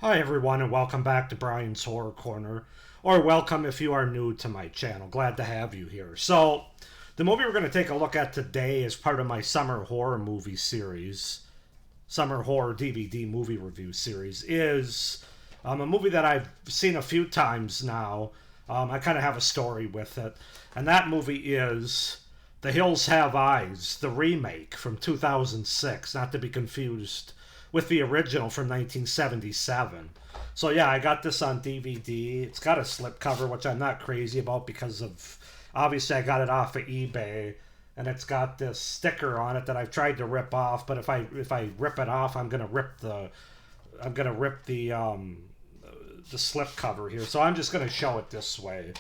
Hi everyone and welcome back to Brian's Horror Corner, or welcome if you are new to my channel. Glad to have you here. So, the movie we're going to take a look at today is part of my summer horror movie series, summer horror DVD movie review series, is a movie that I've seen a few times now. I kind of have a story with it, and that movie is The Hills Have Eyes, the remake from 2006, not to be confused with the original from 1977. So yeah, I got this on DVD. It's got a slipcover, which I'm not crazy about because of obviously I got it off of eBay, and it's got this sticker on it that I've tried to rip off. But if I rip it off, I'm gonna rip the slipcover here. So I'm just gonna show it this way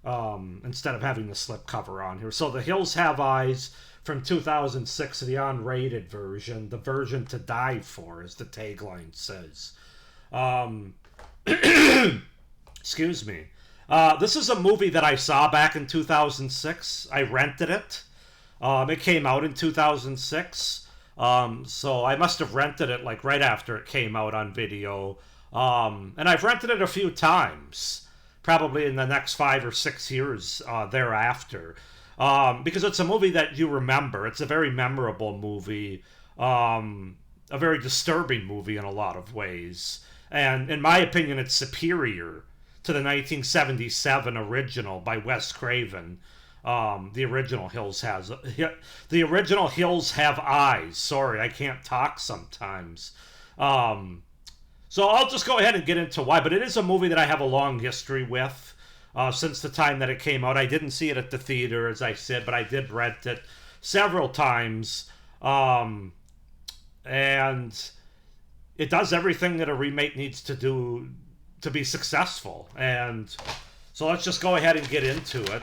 instead of having the slipcover on here. So The Hills Have Eyes from 2006, the unrated version, the version to die for, as the tagline says. Excuse me. This is a movie that I saw back in 2006. I rented it. It came out in 2006. So I must have rented it like right after it came out on video. And I've rented it a few times, probably in the next 5 or 6 years thereafter. Because it's a movie that you remember. It's a very memorable movie, a very disturbing movie in a lot of ways. And in my opinion, it's superior to the 1977 original by Wes Craven. The original Hills Have Eyes. Sorry, I can't talk sometimes. So I'll just go ahead and get into why. But it is a movie that I have a long history with. Since the time that it came out. I didn't see it at the theater, as I said, but I did rent it several times. And it does everything that a remake needs to do to be successful. And so let's just go ahead and get into it.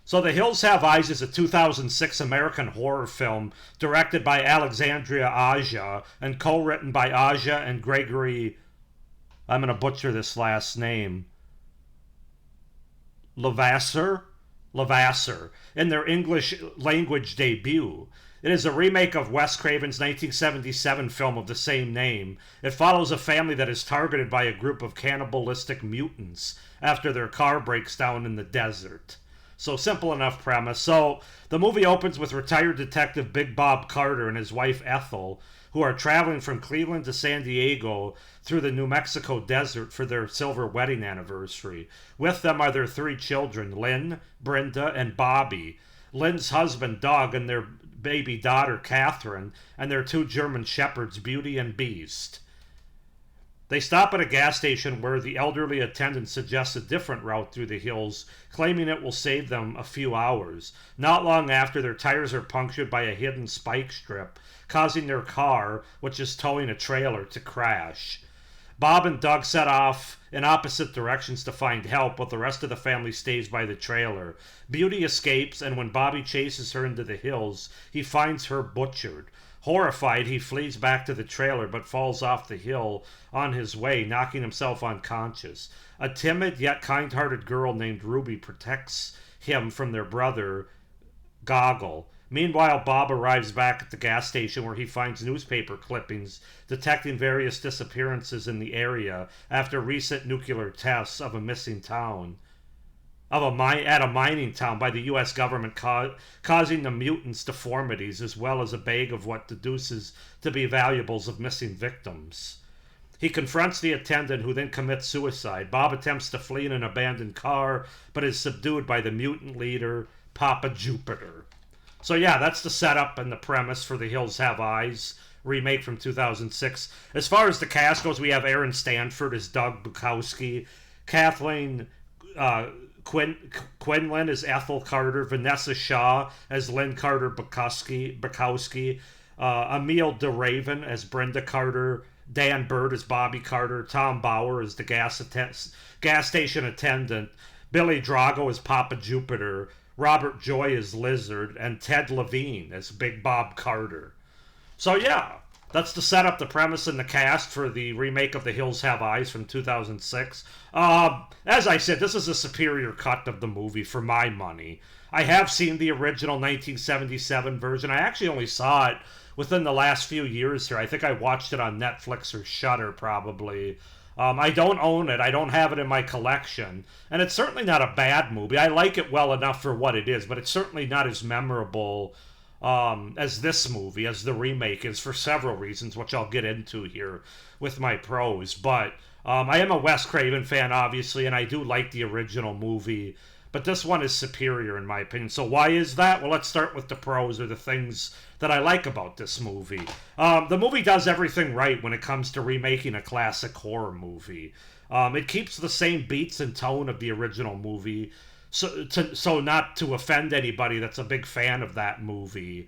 So The Hills Have Eyes is a 2006 American horror film directed by Alexandre Aja and co-written by Aja and Gregory, I'm going to butcher this last name, Levasseur in their English language debut. It is a remake of Wes Craven's 1977 film of the same name. It follows a family that is targeted by a group of cannibalistic mutants after their car breaks down in the desert. So simple enough premise. So the movie opens with retired detective Big Bob Carter and his wife Ethel, who are traveling from Cleveland to San Diego through the New Mexico desert for their silver wedding anniversary. With them are their 3 children, Lynn, Brenda, and Bobby. Lynn's husband, Doug, and their baby daughter, Catherine, and their 2 German shepherds, Beauty and Beast. They stop at a gas station where the elderly attendant suggests a different route through the hills, claiming it will save them a few hours. Not long after, their tires are punctured by a hidden spike strip, causing their car, which is towing a trailer, to crash. Bob and Doug set off in opposite directions to find help, while the rest of the family stays by the trailer. Beauty escapes, and when Bobby chases her into the hills, he finds her butchered. Horrified, he flees back to the trailer but falls off the hill on his way, knocking himself unconscious. A timid yet kind-hearted girl named Ruby protects him from their brother, Goggle. Meanwhile, Bob arrives back at the gas station where he finds newspaper clippings detecting various disappearances in the area after recent nuclear tests of a missing town. At a mining town by the U.S. government, causing the mutants deformities as well as a bag of what deduces to be valuables of missing victims. He confronts the attendant, who then commits suicide. Bob attempts to flee in an abandoned car, but is subdued by the mutant leader, Papa Jupiter. So yeah, that's the setup and the premise for The Hills Have Eyes, remake from 2006. As far as the cast goes, we have Aaron Stanford as Doug Bukowski, Kathleen Quinlan as Ethel Carter, Vanessa Shaw as Lynn Carter Bukowski, Emil DeRaven as Brenda Carter, Dan Bird as Bobby Carter, Tom Bauer as the gas station attendant, Billy Drago as Papa Jupiter, Robert Joy as Lizard, and Ted Levine as Big Bob Carter. So yeah, that's the setup, the premise, and the cast for the remake of The Hills Have Eyes from 2006. As I said, this is a superior cut of the movie for my money. I have seen the original 1977 version. I actually only saw it within the last few years here. I think I watched it on Netflix or Shudder probably. I don't own it. I don't have it in my collection. And it's certainly not a bad movie. I like it well enough for what it is, but it's certainly not as memorable as this movie, as the remake is, for several reasons, which I'll get into here with my pros. But I am a Wes Craven fan, obviously, and I do like the original movie. But this one is superior, in my opinion. So why is that? Well, let's start with the pros, or the things that I like about this movie. The movie does everything right when it comes to remaking a classic horror movie. It keeps the same beats and tone of the original movie, so not to offend anybody that's a big fan of that movie.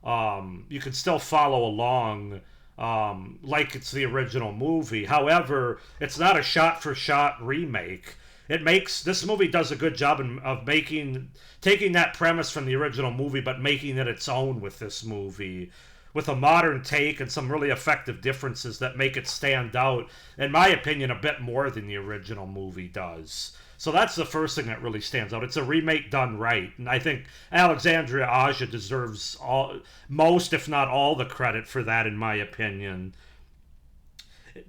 You can still follow along like it's the original movie. However, it's not a shot-for-shot remake. This movie does a good job of taking that premise from the original movie, but making it its own with this movie, with a modern take and some really effective differences that make it stand out, in my opinion, a bit more than the original movie does. So that's the first thing that really stands out. It's a remake done right, and I think Alexandre Aja deserves most, if not all, the credit for that, in my opinion.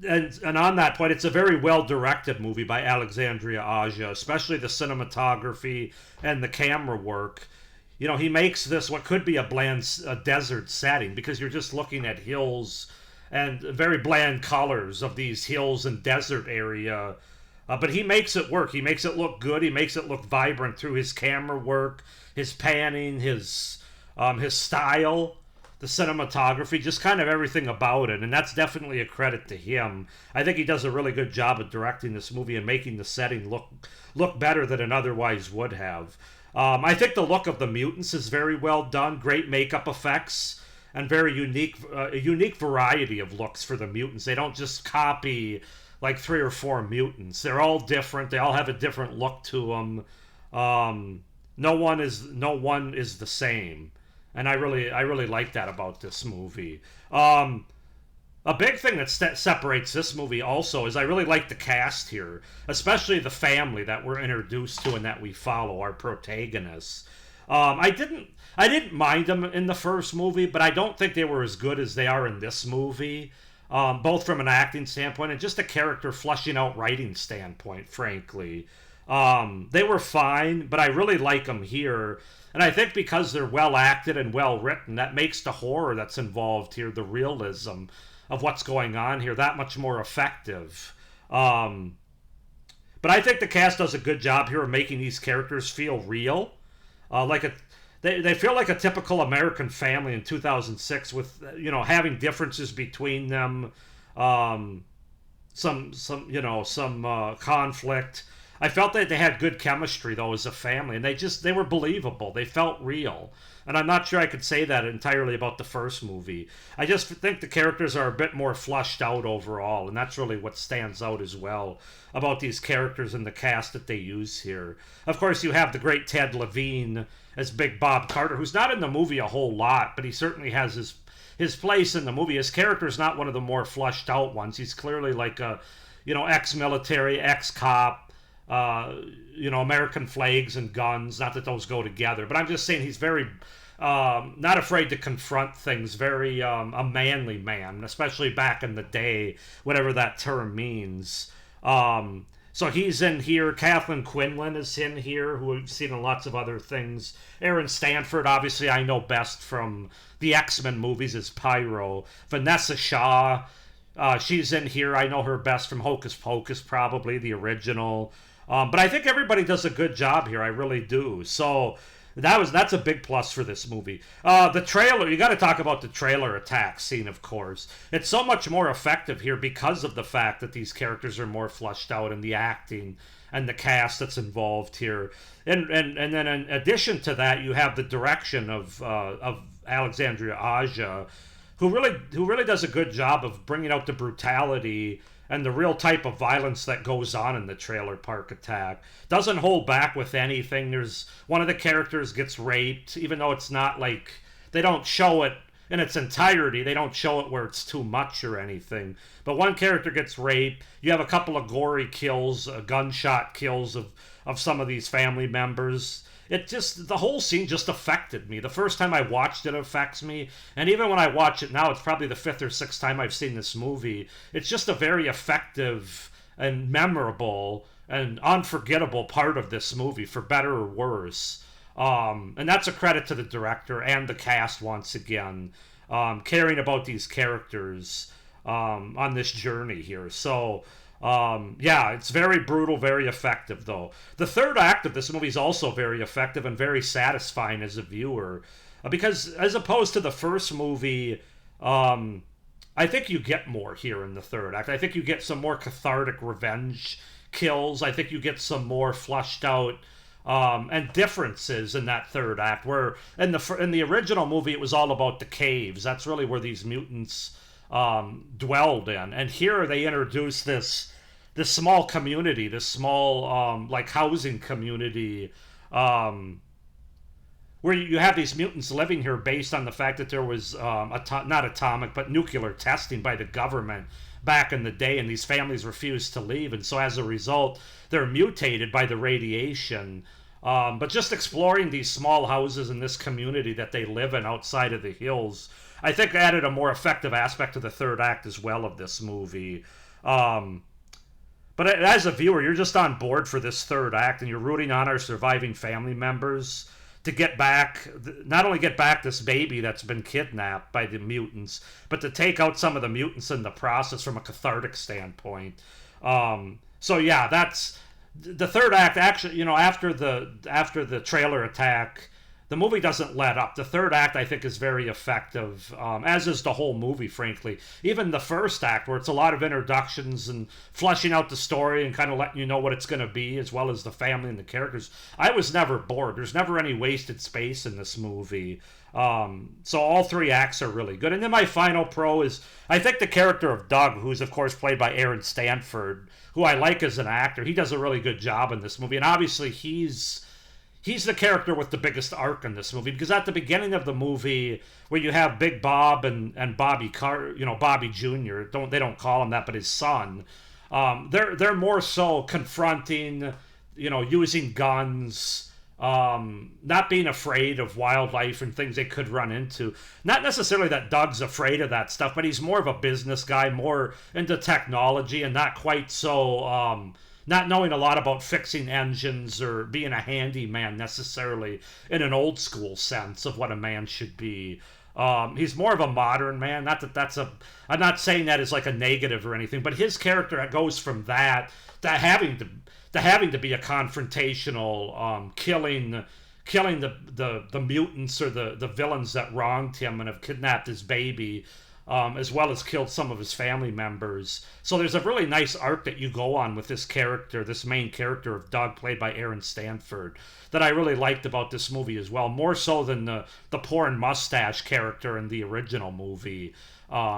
And on that point, it's a very well-directed movie by Alexandre Aja, especially the cinematography and the camera work. You know, he makes this what could be a desert setting, because you're just looking at hills and very bland colors of these hills and desert area. But he makes it work. He makes it look good. He makes it look vibrant through his camera work, his panning, his style, the cinematography, just kind of everything about it. And that's definitely a credit to him. I think he does a really good job of directing this movie and making the setting look better than it otherwise would have. I think the look of the mutants is very well done. Great makeup effects and very a unique variety of looks for the mutants. They don't just copy like 3 or 4 mutants. They're all different. They all have a different look to them. No one is the same. And I really like that about this movie. A big thing that separates this movie also is I really like the cast here, especially the family that we're introduced to and that we follow, our protagonists. I didn't mind them in the first movie, but I don't think they were as good as they are in this movie, both from an acting standpoint and just a character fleshing out writing standpoint, frankly. They were fine, but I really like them here. And I think because they're well acted and well written, that makes the horror that's involved here, the realism of what's going on here, that much more effective. But I think the cast does a good job here of making these characters feel real. They feel like a typical American family in 2006, with having differences between them, some conflict. I felt that they had good chemistry, though, as a family, and they were believable. They felt real. And I'm not sure I could say that entirely about the first movie. I just think the characters are a bit more fleshed out overall, and that's really what stands out as well about these characters and the cast that they use here. Of course, you have the great Ted Levine as Big Bob Carter, who's not in the movie a whole lot, but he certainly has his place in the movie. His character is not one of the more fleshed out ones. He's clearly like a, ex-military, ex-cop, American flags and guns. Not that those go together, but I'm just saying he's very not afraid to confront things. Very a manly man, especially back in the day, whatever that term means. So he's in here. Kathleen Quinlan is in here, who we've seen in lots of other things. Aaron Stanford, obviously, I know best from the X-Men movies as Pyro. Vanessa Shaw, she's in here. I know her best from Hocus Pocus, probably the original. But I think everybody does a good job here. I really do. So that's a big plus for this movie. The trailer, you got to talk about the trailer attack scene, of course. It's so much more effective here because of the fact that these characters are more fleshed out, and the acting and the cast that's involved here. And then in addition to that, you have the direction of Alexandre Aja, who really does a good job of bringing out the brutality and the real type of violence that goes on in the trailer park attack. Doesn't hold back with anything. There's one of the characters gets raped, even though it's not like, they don't show it in its entirety. They don't show it where it's too much or anything. But one character gets raped. You have a couple of gory kills, gunshot kills of some of these family members. it just, the whole scene just affected me. The first time I watched it affects me, and even when I watch it now, it's probably the fifth or sixth time I've seen this movie. It's just a very effective and memorable and unforgettable part of this movie, for better or worse. And that's a credit to the director and the cast once again, caring about these characters on this journey here. So, yeah, it's very brutal, very effective, though. The third act of this movie is also very effective and very satisfying as a viewer. Because as opposed to the first movie, I think you get more here in the third act. I think you get some more cathartic revenge kills. I think you get some more fleshed out and differences in that third act. Where in the original movie, it was all about the caves. That's really where these mutants dwelled in. And here they introduce this small community, this small like housing community, where you have these mutants living here based on the fact that there was not atomic but nuclear testing by the government back in the day, and these families refused to leave, and so as a result they're mutated by the radiation. But just exploring these small houses in this community that they live in outside of the hills, I think added a more effective aspect to the third act as well of this movie. But as a viewer, you're just on board for this third act, and you're rooting on our surviving family members to get back, not only get back this baby that's been kidnapped by the mutants, but to take out some of the mutants in the process from a cathartic standpoint. So yeah, that's the third act. Actually, after the trailer attack, the movie doesn't let up. The third act, I think, is very effective, as is the whole movie, frankly. Even the first act, where it's a lot of introductions and fleshing out the story and kind of letting you know what it's going to be, as well as the family and the characters. I was never bored. There's never any wasted space in this movie. So all three acts are really good. And then my final pro is, I think the character of Doug, who's of course played by Aaron Stanford, who I like as an actor, he does a really good job in this movie. And obviously he's the character with the biggest arc in this movie, because at the beginning of the movie, where you have Big Bob and Bobby Bobby Jr., they don't call him that, but his son, they're more so confronting, using guns, not being afraid of wildlife and things they could run into. Not necessarily that Doug's afraid of that stuff, but he's more of a business guy, more into technology, and not quite so not knowing a lot about fixing engines or being a handyman necessarily in an old school sense of what a man should be. He's more of a modern man. Not that I'm not saying that as like a negative or anything, but his character goes from that to having to be a confrontational, killing the mutants or the villains that wronged him and have kidnapped his baby, as well as killed some of his family members. So there's a really nice arc that you go on with this character, this main character of Doug, played by Aaron Stanford, that I really liked about this movie as well, more so than the porn mustache character in the original movie.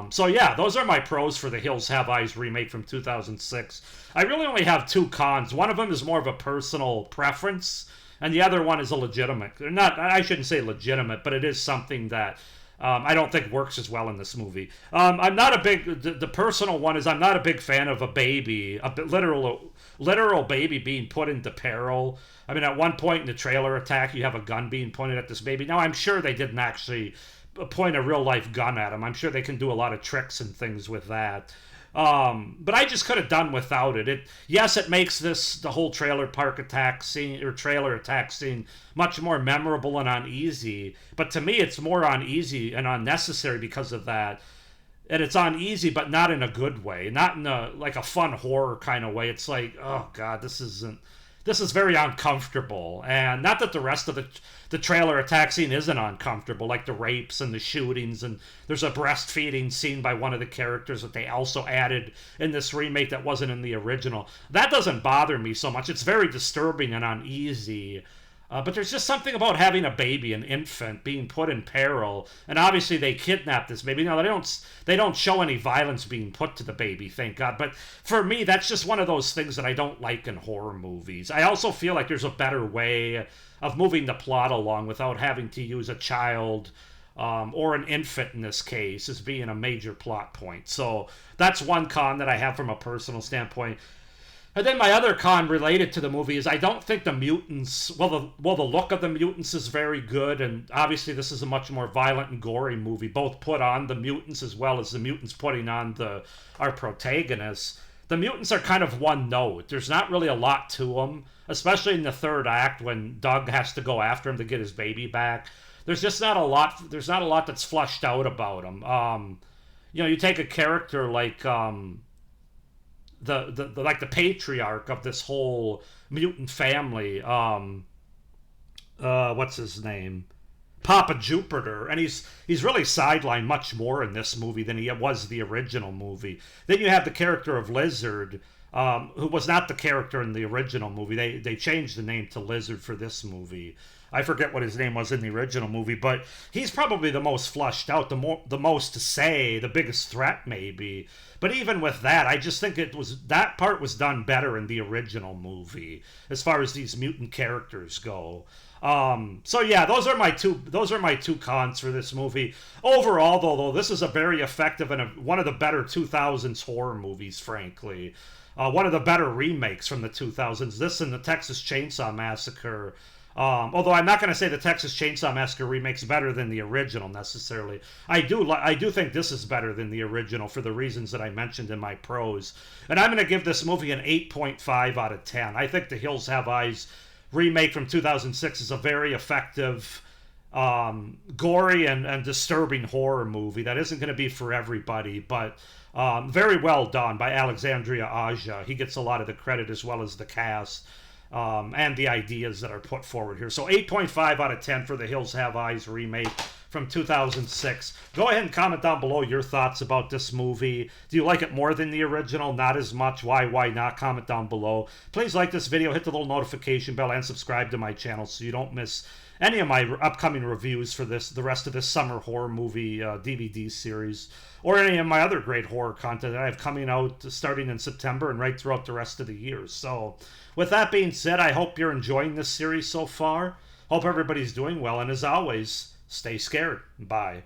So yeah, those are my pros for The Hills Have Eyes remake from 2006. I really only have two cons. One of them is more of a personal preference, and the other one is a legitimate. I shouldn't say legitimate, but it is something that I don't think works as well in this movie. I'm not a big. The personal one is I'm not a big fan of a baby, literal baby being put into peril. I mean, at one point in the trailer attack, you have a gun being pointed at this baby. Now, I'm sure they didn't actually point a real life gun at him. I'm sure they can do a lot of tricks and things with that. But I just could have done without it. Yes, it makes the whole trailer attack scene much more memorable and uneasy. But to me, it's more uneasy and unnecessary because of that. And it's uneasy, but not in a good way, not in a fun horror kind of way. It's like, oh god, this is very uncomfortable. And not that the rest of the trailer attack scene isn't uncomfortable, like the rapes and the shootings, and there's a breastfeeding scene by one of the characters that they also added in this remake that wasn't in the original. That doesn't bother me so much. It's very disturbing and uneasy. But there's just something about having a baby, an infant, being put in peril, and obviously they kidnapped this baby. Now they don't show any violence being put to the baby, thank God. But for me, that's just one of those things that I don't like in horror movies. I also feel like there's a better way of moving the plot along without having to use a child or an infant in this case as being a major plot point. So that's one con that I have from a personal standpoint. And then my other con related to the movie is I don't think the mutants. The look of the mutants is very good, and obviously this is a much more violent and gory movie. Both put on the mutants as well as the mutants putting on our protagonists. The mutants are kind of one note. There's not really a lot to them, especially in the third act when Doug has to go after him to get his baby back. There's just not a lot. There's not a lot that's fleshed out about him. You take a character like the patriarch of this whole mutant family. What's his name? Papa Jupiter, and he's really sidelined much more in this movie than he was the original movie. Then you have the character of Lizard, who was not the character in the original movie. They changed the name to Lizard for this movie. I forget what his name was in the original movie, but he's probably the most flushed out, the most to say, the biggest threat maybe. But even with that, I just think that part was done better in the original movie as far as these mutant characters go. So yeah, those are my two cons for this movie. Overall, though, this is a very effective and one of the better 2000s horror movies, frankly. One of the better remakes from the 2000s. This and the Texas Chainsaw Massacre. Although I'm not going to say the Texas Chainsaw Massacre remake's better than the original necessarily. I do think this is better than the original for the reasons that I mentioned in my pros. And I'm going to give this movie an 8.5 out of 10. I think The Hills Have Eyes remake from 2006 is a very effective, gory and disturbing horror movie that isn't going to be for everybody, but very well done by Alexandre Aja. He gets a lot of the credit as well as the cast. And the ideas that are put forward here. So 8.5 out of 10 for The Hills Have Eyes remake from 2006. Go ahead and comment down below your thoughts about this movie. Do you like it more than the original? Not as much? Why not? Comment down below. Please like this video, hit the little notification bell, and subscribe to my channel so you don't miss any of my upcoming reviews for the rest of this summer horror movie DVD series, or any of my other great horror content that I have coming out starting in September and right throughout the rest of the year. So with that being said, I hope you're enjoying this series so far. Hope everybody's doing well, and as always, stay scared. Bye.